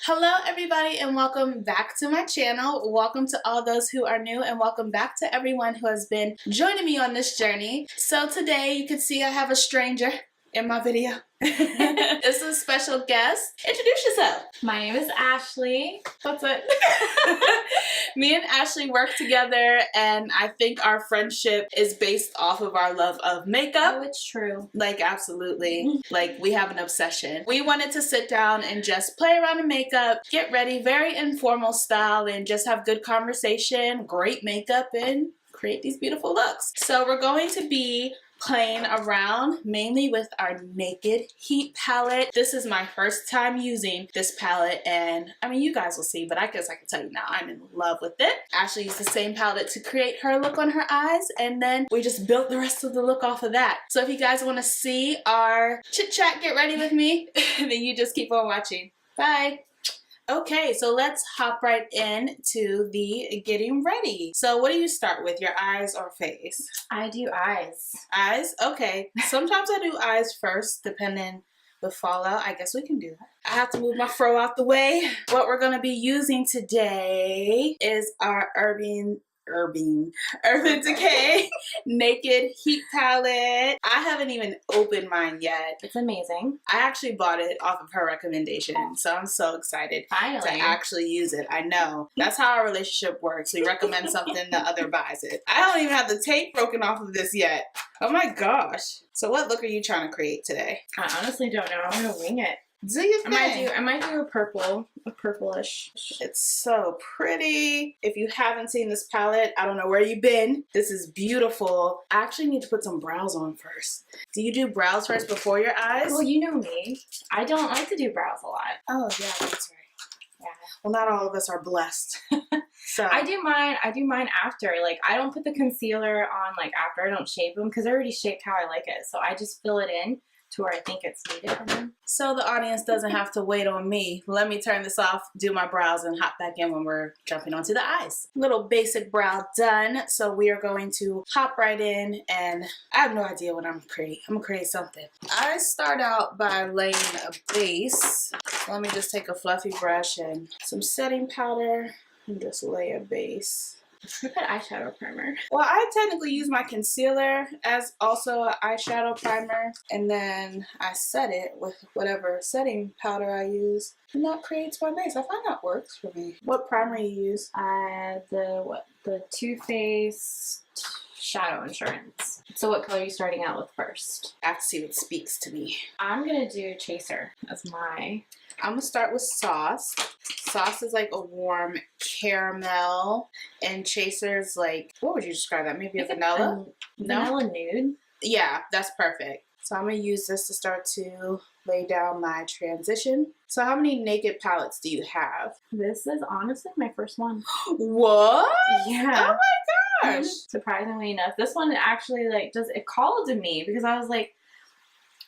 Hello everybody and welcome back to my channel. Welcome to all those who are new and welcome back to everyone who has been joining me on this journey. So today you can see I have a stranger in my video. It's a special guest. Introduce yourself. My name is Ashley. That's it. Me and Ashley work together and I think our friendship is based off of our love of makeup. Oh, it's true. Like, absolutely. Like, we have an obsession. We wanted to sit down and just play around in makeup, get ready, very informal style, and just have good conversation, great makeup, and create these beautiful looks. So we're going to be playing around mainly with our Naked Heat palette. This is my first time using this palette and I mean you guys will see, but I guess I can tell you now I'm in love with it. Ashley used the same palette to create her look on her eyes and then we just built the rest of the look off of that. So if you guys want to see our chit chat, get ready with me, then you just keep on watching. Bye! Okay, so let's hop right into the getting ready. So what do you start with, your eyes or face? I do eyes. Eyes? Okay. Sometimes I do eyes first, depending the fallout. I guess we can do that. I have to move my fro out the way. What we're going to be using today is our Urban Decay Naked Heat palette. I haven't even opened mine yet. It's amazing. I actually bought it off of her recommendation, so I'm so excited Finally to actually use it. I know. That's how our relationship works. We recommend something, the other buys it. I don't even have the tape broken off of this yet. Oh my gosh. So what look are you trying to create today? I honestly don't know. I'm gonna wing it. Do you think? I might do a purplish. It's so pretty. If you haven't seen this palette, I don't know where you've been. This is beautiful. I actually need to put some brows on first. Do you do brows first before your eyes? Well, you know me. I don't like to do brows a lot. Oh yeah, that's right. Yeah. Well, not all of us are blessed. So I do mine after. Like, I don't put the concealer on like after. I don't shape them because I already shaped how I like it. So I just fill it in to where I think it's needed. So the audience doesn't have to wait on me. Let me turn this off, do my brows, and hop back in when we're jumping onto the eyes. Little basic brow done. So we are going to hop right in, and I have no idea what I'm gonna create. I'm gonna create something. I start out by laying a base. Let me just take a fluffy brush and some setting powder and just lay a base. I put eyeshadow primer. Well, I technically use my concealer as also an eyeshadow primer, and then I set it with whatever setting powder I use, and that creates my base. I find that works for me. What primer you use? The Too Faced Shadow Insurance. So what color are you starting out with first? I have to see what speaks to me. I'm gonna do Chaser as my... I'm gonna start with Sauce. Sauce is like a warm caramel, and Chaser's like, what would you describe that? Maybe a vanilla? Vanilla nude? Yeah, that's perfect. So I'm gonna use this to start to lay down my transition. So how many Naked palettes do you have? This is honestly my first one. What? Yeah. Oh my gosh. Surprisingly enough, this one actually like it called to me because I was like,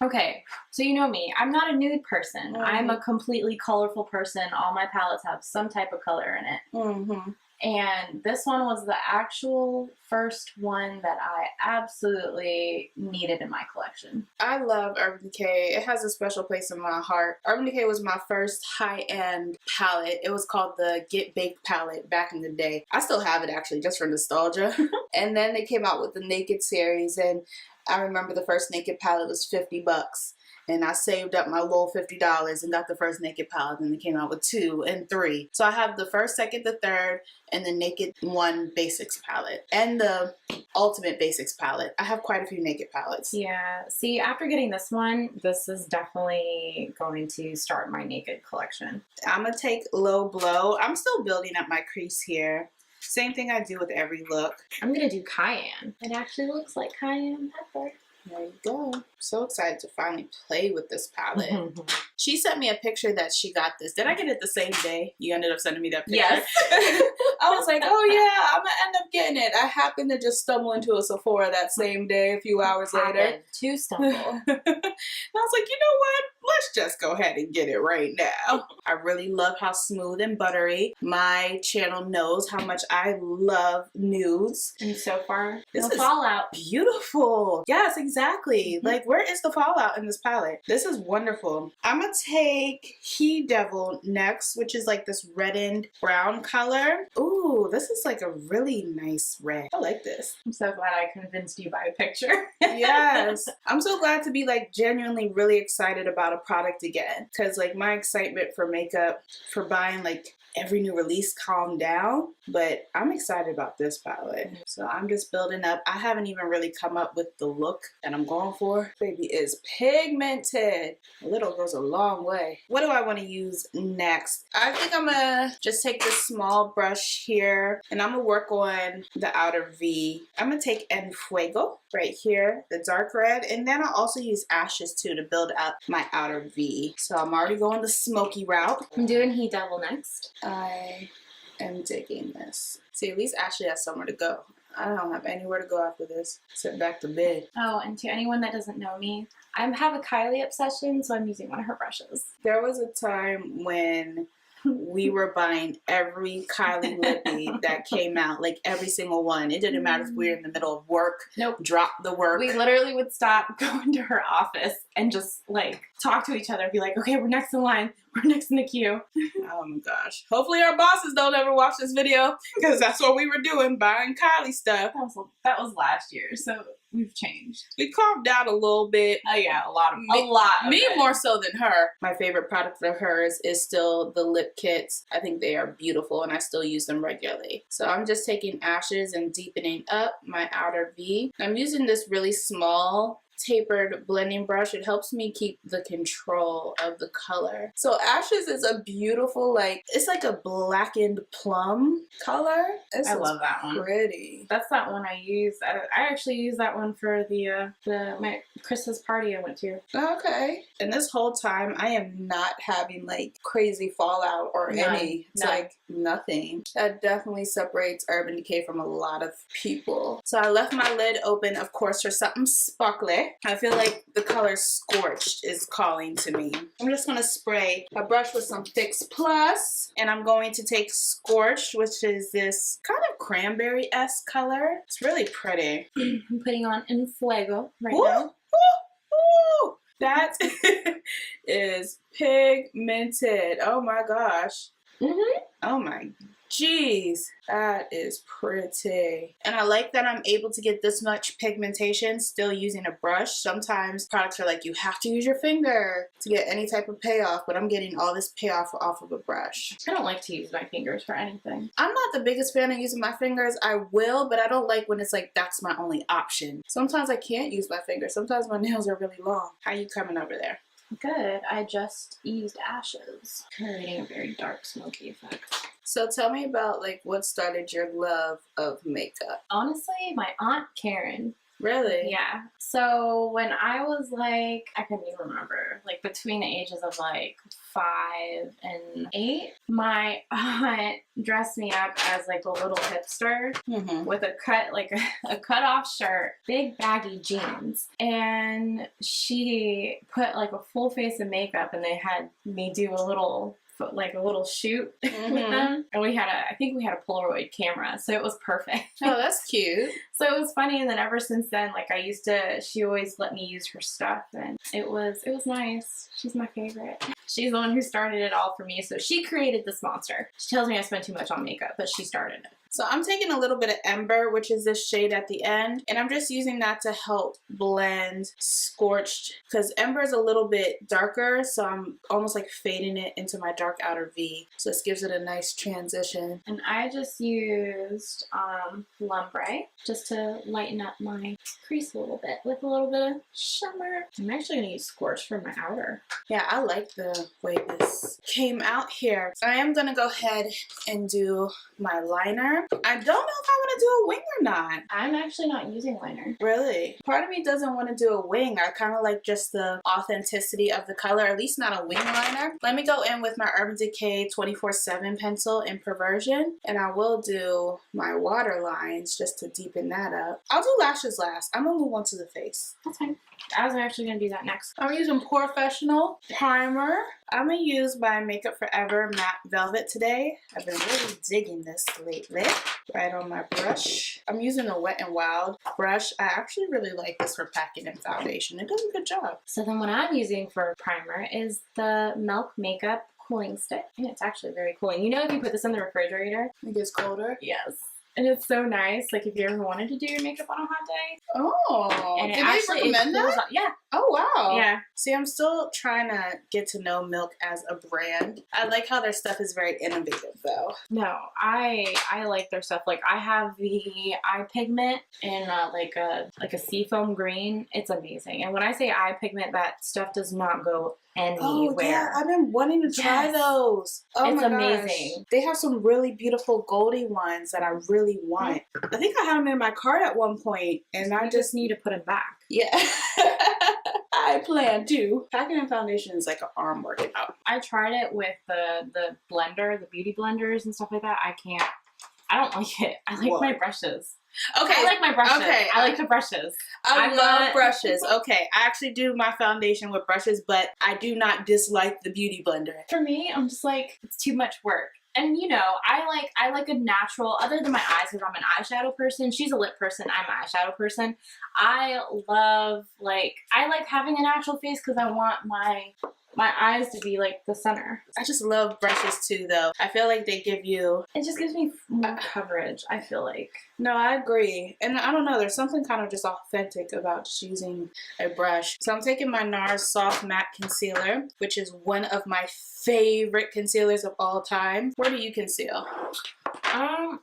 okay, so you know me, I'm not a nude person. Mm-hmm. I'm a completely colorful person. All my palettes have some type of color in it. Mm-hmm. And this one was the actual first one that I absolutely needed in my collection. I love Urban Decay. It has a special place in my heart. Urban Decay was my first high-end palette. It was called the Get Baked palette back in the day. I still have it actually, just for nostalgia. And then they came out with the Naked series, and I remember the first Naked palette was $50. And I saved up my little $50 and got the first Naked palette, and they came out with 2 and 3. So I have the first, second, the third, and the Naked 1 Basics palette, and the Ultimate Basics palette. I have quite a few Naked palettes. Yeah, see, after getting this one, this is definitely going to start my Naked collection. I'm gonna take Low Blow. I'm still building up my crease here. Same thing I do with every look. I'm gonna do Cayenne. It actually looks like cayenne pepper. There you go. I'm so excited to finally play with this palette. She sent me a picture that she got this. Did I get it the same day? You ended up sending me that picture? Yes. I was like, oh yeah, I'm gonna end up getting it. I happened to just stumble into a Sephora that same day, a few hours later. To stumble. And I was like, you know what? Let's just go ahead and get it right now. I really love how smooth and buttery. My channel knows how much I love nudes. And so far, This no is fallout. Beautiful. Yes, exactly. Like, where is the fallout in this palette? This is wonderful. I'm gonna gonna take He Devil next, which is like this reddened brown color. Ooh, this is like a really nice red. I like this. I'm so glad I convinced you by a picture. Yes. I'm so glad to be like genuinely really excited about a product again. Cause like my excitement for makeup, for buying like every new release calmed down, but I'm excited about this palette. So I'm just building up. I haven't even really come up with the look that I'm going for. Baby is pigmented. A little goes a long way. What do I want to use next? I think I'm gonna just take this small brush here and I'm gonna work on the outer V. I'm gonna take En Fuego right here, the dark red, and then I'll also use ashes too to build up my outer V. So I'm already going the smoky route. I'm doing He Devil next. I am digging this. See, at least Ashley has somewhere to go. I don't have anywhere to go after this. Sit back to bed. Oh, and to anyone that doesn't know me, I have a Kylie obsession, so I'm using one of her brushes. There was a time when we were buying every Kylie lippy that came out, like every single one. It didn't matter if we were in the middle of work. Nope. Drop the work. We literally would stop, go into her office, and just like talk to each other, be like, okay, we're next in line. We're next in the queue. Oh my gosh. Hopefully our bosses don't ever watch this video because that's what we were doing, buying Kylie stuff. That was last year, so we've changed. We calmed down a little bit. Oh yeah, a lot of Me it. more so than her. My favorite product of hers is still the lip kits. I think they are beautiful and I still use them regularly. So I'm just taking ashes and deepening up my outer V. I'm using this really small tapered blending brush. It helps me keep the control of the color. So ashes is a beautiful, like, it's like a blackened plum color. I love that one. Pretty. That's that one I use. I actually use that one for my Chris's party I went to. Okay. And this whole time I am not having like crazy fallout or any. It's like nothing. That definitely separates Urban Decay from a lot of people. So I left my lid open, of course, for something sparkly. I feel like the color Scorched is calling to me. I'm just going to spray a brush with some Fix Plus, and I'm going to take Scorched, which is this kind of cranberry-esque color. It's really pretty. I'm putting on En Fuego right Ooh, now. ooh, ooh. That is pigmented. Oh my gosh. Oh my jeez, that is pretty. And I like that I'm able to get this much pigmentation still using a brush. Sometimes products are like, you have to use your finger to get any type of payoff, but I'm getting all this payoff off of a brush. I don't like to use my fingers for anything. I'm not the biggest fan of using my fingers. I will, but I don't like when it's like, that's my only option. Sometimes I can't use my fingers. Sometimes my nails are really long. How you coming over there? Good. I just used ashes, creating a very dark smoky effect. So tell me about like what started your love of makeup. Honestly, my Aunt Karen. Really? Yeah. So when I was like, I couldn't even remember, like between the ages of like 5 and 8, my aunt dressed me up as like a little hipster with a cut off shirt, big baggy jeans, and she put like a full face of makeup, and they had me do a little shoot with them, and I think we had a Polaroid camera, so it was perfect. Oh, that's cute. So it was funny, and then ever since then, like she always let me use her stuff, and it was nice. She's my favorite. She's the one who started it all for me, so she created this monster. She tells me I spend too much on makeup, but she started it. So I'm taking a little bit of Ember, which is this shade at the end, and I'm just using that to help blend Scorched, because Ember is a little bit darker, so I'm almost like fading it into my dark outer V. So this gives it a nice transition. And I just used Lumbre just to lighten up my crease a little bit with a little bit of shimmer. I'm actually going to use Scorched for my outer. Yeah, I like the way this came out here. So I am going to go ahead and do my liner. I don't know if I want to do a wing or not. I'm actually not using liner. Really? Part of me doesn't want to do a wing. I kind of like just the authenticity of the color, at least not a wing liner. Let me go in with my Urban Decay 24/7 pencil in Perversion, and I will do my water lines just to deepen that up. I'll do lashes last. I'm going to move on to the face. That's fine. I was actually going to do that next. I'm using Professional Primer. I'm going to use my Makeup Forever Matte Velvet today. I've been really digging this lately. right on my brush. I'm using a Wet n Wild brush. I actually really like this for packing in foundation. It does a good job. So then what I'm using for primer is the Milk Makeup Cooling Stick. And it's actually very cooling. You know, if you put this in the refrigerator, It gets colder. yes. And it's so nice, like if you ever wanted to do your makeup on a hot day. Oh, And did they recommend that? Yeah. Oh, wow. Yeah. See, I'm still trying to get to know Milk as a brand. I like how their stuff is very innovative, though. No, I like their stuff. Like I have the eye pigment in like a seafoam green. It's amazing. And when I say eye pigment, that stuff does not go anywhere. Oh, yeah. I've been wanting to try those. Oh, it's my amazing. Gosh. They have some really beautiful goldy ones that I really want. I think I had them in my cart at one point, and I just need to put them back. Yeah. I plan to. Packing in foundation is like an arm workout. I tried it with the blender, the beauty blenders and stuff like that. I don't like it. I like my brushes. Okay. I like my brushes. Okay. I like the brushes. I love brushes. Okay. I actually do my foundation with brushes, but I do not dislike the beauty blender. For me, I'm just like, it's too much work. And you know, I like a natural, other than my eyes, because I'm an eyeshadow person. She's a lip person. I'm an eyeshadow person. I like having a natural face because I want my eyes to be like the center. I just love brushes too, though. I feel like they give you... It just gives me more coverage, I feel like. No, I agree. And I don't know, there's something kind of just authentic about just using a brush. So I'm taking my NARS Soft Matte Concealer, which is one of my favorite concealers of all time. Where do you conceal?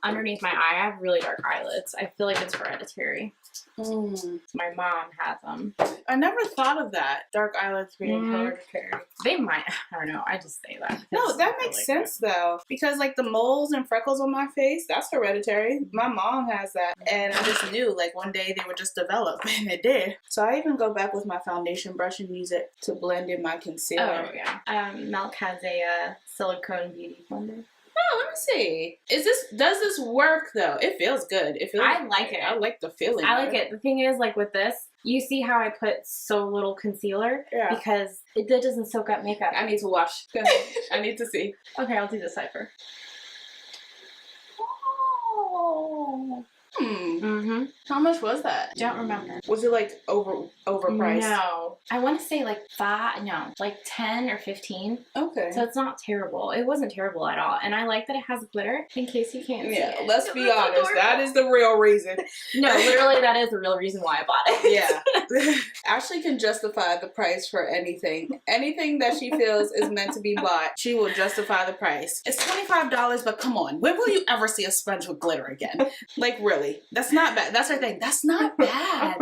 Underneath my eye. I have really dark eyelids. I feel like it's hereditary. My mom has them. I never thought of that. Dark eyelids being hereditary. They might. I don't know. I just say that. No, that makes sense though. Because like the moles and freckles on my face, that's hereditary. My mom has that. And I just knew like one day they would just develop, and it did. So I even go back with my foundation brush and use it to blend in my concealer. Oh yeah. Milk has a silicone beauty blender. Oh, let me see. Does this work though? It feels good. I like it. I like the feeling. I like it. The thing is, like with this, you see how I put so little concealer? Yeah. Because it doesn't soak up makeup. I need to wash. Go ahead. I need to see. Okay, I'll do the cipher. Oh. How much was that? Don't remember. Was it like overpriced? No. I want to say like 10 or 15. Okay. So it's not terrible. It wasn't terrible at all. And I like that it has glitter in case you can't see it. Let's be honest. Adorable. That is the real reason. No, literally that is the real reason why I bought it. Yeah. Ashley can justify the price for anything. Anything that she feels is meant to be bought, she will justify the price. It's $25, but come on. When will you ever see a sponge with glitter again? Like really. That's not bad. That's her thing. That's not bad.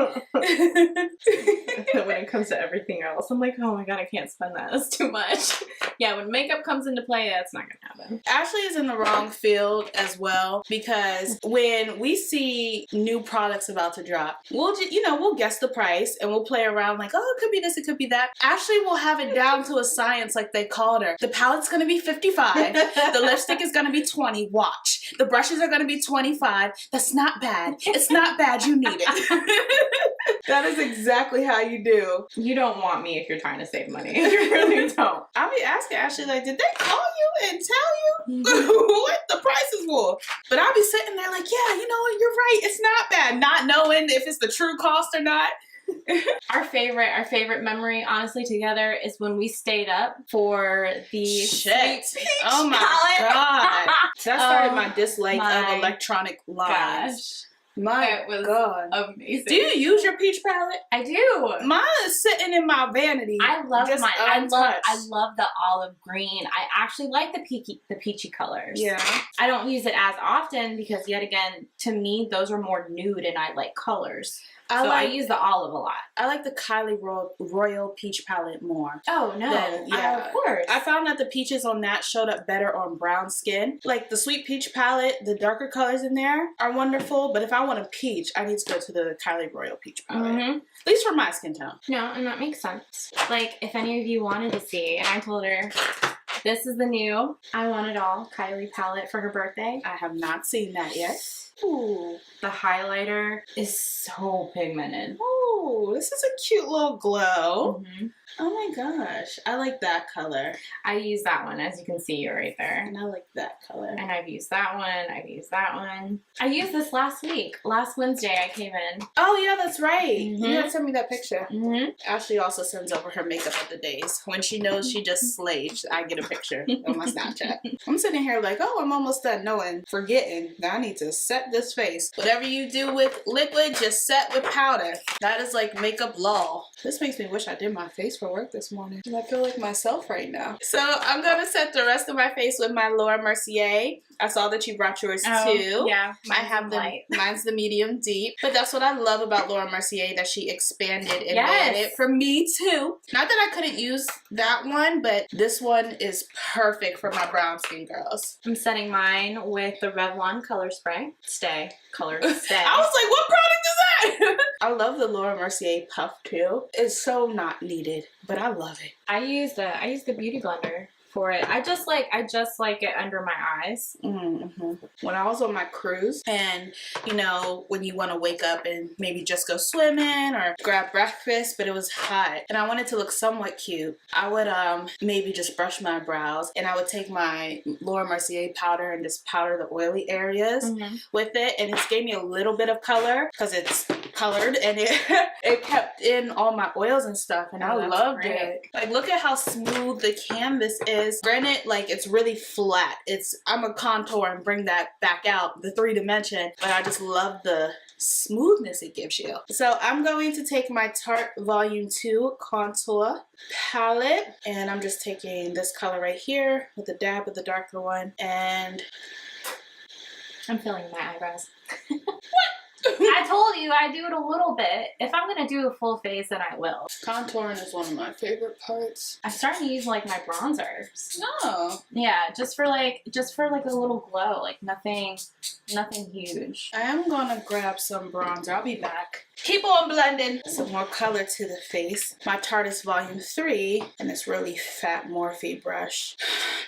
When it comes to everything else, I'm like, oh my god, I can't spend that. That's too much. Yeah, when makeup comes into play, that's not gonna happen. Ashley is in the wrong field as well, because when we see new products about to drop, we'll guess the price and we'll play around like, oh, it could be this, it could be that. Ashley will have it down to a science, like they called her. The palette's gonna be $55. The lipstick is gonna be $20. Watch. The brushes are gonna be $25. That's not bad. It's not bad. You need it. That is exactly how you do. You don't want me if you're trying to save money. You really don't. I'll be asking Ashley, like, did they call you and tell you what the prices were? But I'll be sitting there like, yeah, you know what? You're right. It's not bad. Not knowing if it's the true cost or not. Our favorite memory, honestly, together is when we stayed up for the shit. Oh my palette. God. That started my dislike of electronic lines. Gosh. My God. Amazing. Do you use your peach palette? I do. Mine is sitting in my vanity. I love mine. Untouched. I love the olive green. I actually like the peachy colors. Yeah. I don't use it as often because, yet again, to me, those are more nude and I like colors. I use the olive a lot. I like the Kylie Royal Peach palette more. Oh, no. Of course. I found that the peaches on that showed up better on brown skin. Like the Sweet Peach palette, the darker colors in there are wonderful. But if I want a peach, I need to go to the Kylie Royal Peach palette. At least for my skin tone. No, and that makes sense. Like, if any of you wanted to see, and I told her, this is the new I Want It All Kylie palette for her birthday. I have not seen that yet. Ooh. The highlighter is so pigmented. Ooh. Oh, this is a cute little glow. Mm-hmm. Oh my gosh. I like that color. I use that one, as you can see right there. And I like that color. And I've used that one. I've used that one. I used this last week. Last Wednesday I came in. Oh yeah, that's right. Mm-hmm. You had sent me that picture. Mm-hmm. Ashley also sends over her makeup of the days. When she knows she just slayed, I get a picture on my Snapchat. I'm sitting here like, oh, I'm almost done knowing, forgetting that I need to set this face. Whatever you do with liquid, just set with powder. That is like makeup law. This makes me wish I did my face for work this morning. I feel like myself right now. So I'm going to set the rest of my face with my Laura Mercier. I saw that you brought yours too. Yeah. I have mine's the medium deep. But that's what I love about Laura Mercier, that she expanded and made it for me too. Not that I couldn't use that one, but this one is perfect for my brown skin girls. I'm setting mine with the Revlon Color Spray. Color Stay. I was like, what product is that? I love the Laura Mercier puff too. It's so not needed, but I love it. I use the Beauty Blender for it. I just like it under my eyes. Mm-hmm. When I was on my cruise, and you know, when you want to wake up and maybe just go swimming or grab breakfast, but it was hot and I wanted to look somewhat cute, I would maybe just brush my brows, and I would take my Laura Mercier powder and just powder the oily areas with it, and it gave me a little bit of color because it's colored, and it kept in all my oils and stuff, and I loved it. Like, look at how smooth the canvas is. Granted, like, it's really flat. I'm a contour and bring that back out, the 3-dimension, but I just love the smoothness it gives you. So I'm going to take my Tarte Volume 2 Contour palette, and I'm just taking this color right here with a dab of the darker one, and I'm filling my eyebrows. I told you I do it a little bit. If I'm gonna do a full face, then I will. Contouring is one of my favorite parts. I'm starting to use like my bronzers. Oh. Yeah, just for like a little glow, like nothing huge. I am gonna grab some bronzer. I'll be back. Keep on blending. Some more color to the face. My Tarte Volume 3 and this really fat Morphe brush.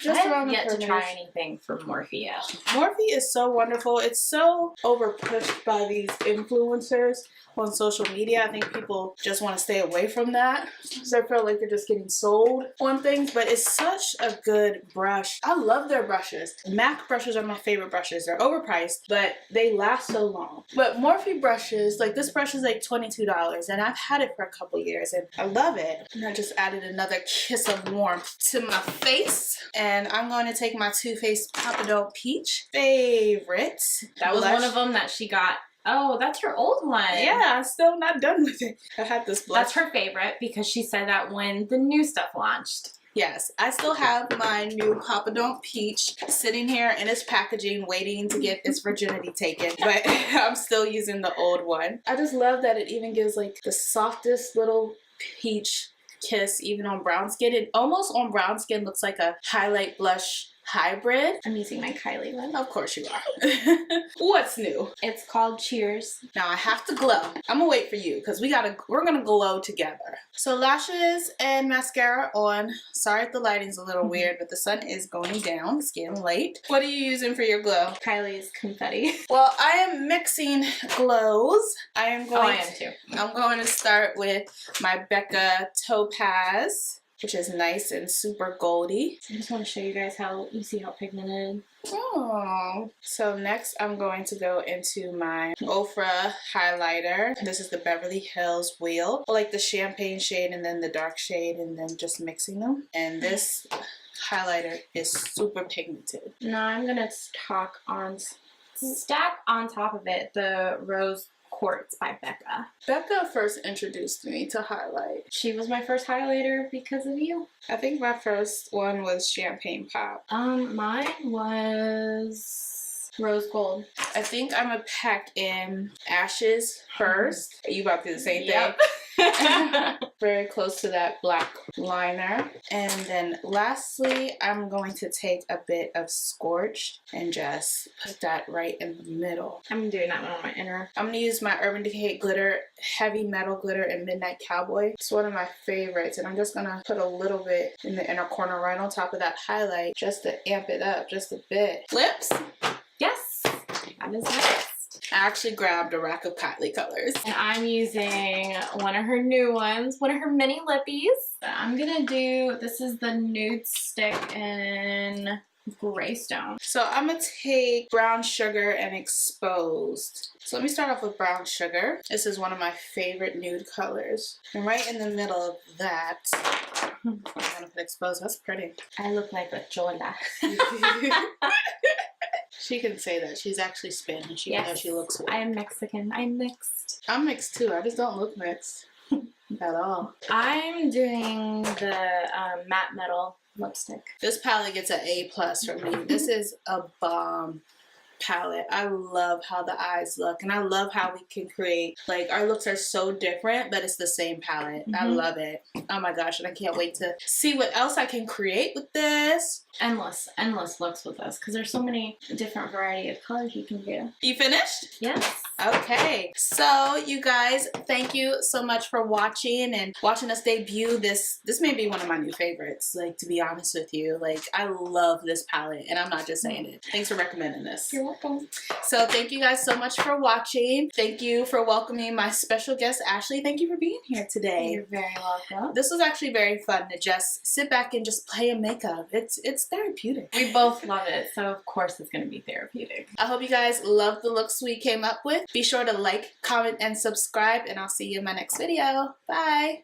Just I haven't yet to try anything from Morphe yet. Morphe is so wonderful. It's so over pushed by these influencers on social media. I think people just want to stay away from that because I feel like they're just getting sold on things, but it's such a good brush. I love their brushes. MAC brushes are my favorite brushes. They're overpriced, but they last so long. But Morphe brushes, like this brush is like $22, and I've had it for a couple years and I love it. And I just added another kiss of warmth to my face, and I'm going to take my Too Faced Papadon Peach favorite. That was one of them that she got. Oh, that's her old one. Yeah, I'm still not done with it. I had this blush. That's her favorite because she said that when the new stuff launched. Yes, I still have my new Papadon Peach sitting here in its packaging waiting to get its virginity taken, but I'm still using the old one. I just love that it even gives like the softest little peach kiss even on brown skin. It almost on brown skin looks like a highlight blush hybrid. I'm using my Kylie one. Of course you are. What's new? It's called Cheers. Now I have to glow. I'm gonna wait for you because we're gonna glow together. So lashes and mascara on. Sorry if the lighting's a little weird, but the sun is going down. It's getting late. What are you using for your glow? Kylie's confetti. Well, I am mixing glows. I am am too. I'm going to start with my Becca Topaz, which is nice and super goldy. I just want to show you guys how pigmented. Oh. So next I'm going to go into my Ofra highlighter. This is the Beverly Hills Wheel. I like the champagne shade and then the dark shade and then just mixing them. And this highlighter is super pigmented. Now I'm going to stack on top of it the Rose Quartz by Becca. Becca first introduced me to highlight. She was my first highlighter because of you. I think my first one was Champagne Pop. Mine was Rose Gold. I think I'm gonna pack in Ashes first. You about to do the same thing? Yep. Very close to that black liner. And then lastly, I'm going to take a bit of Scorch and just put that right in the middle. I'm doing that one on my inner. I'm going to use my Urban Decay glitter, Heavy Metal glitter in Midnight Cowboy. It's one of my favorites, and I'm just going to put a little bit in the inner corner right on top of that highlight just to amp it up just a bit. Lips? Yes, that is next. I actually grabbed a rack of Kylie colors. And I'm using one of her new ones, one of her mini lippies. I'm gonna do, this is the Nude Stick in Greystone. So I'm gonna take Brown Sugar and Exposed. So let me start off with Brown Sugar. This is one of my favorite nude colors. And right in the middle of that, I'm gonna put Exposed. That's pretty. I look like a chola. She can say that. She's actually Spanish, even though she looks white. I am Mexican. I'm mixed. I'm mixed too. I just don't look mixed at all. I'm doing the matte metal lipstick. This palette gets an A+ from me. This is a bomb palette. I love how the eyes look, and I love how we can create, like, our looks are so different, but it's the same palette. I love it. Oh my gosh, and I can't wait to see what else I can create with this. Endless looks with this, because there's so many different variety of colors you can do. You finished? Yes. Okay, so you guys, thank you so much for watching and watching us debut this. This may be one of my new favorites, like, to be honest with you. Like, I love this palette, and I'm not just saying it. Thanks for recommending this. You're welcome. So thank you guys so much for watching. Thank you for welcoming my special guest, Ashley. Thank you for being here today. You're very welcome. This was actually very fun to just sit back and just play in makeup. It's therapeutic. We both love it, so of course it's going to be therapeutic. I hope you guys love the looks we came up with. Be sure to like, comment, and subscribe, and I'll see you in my next video. Bye!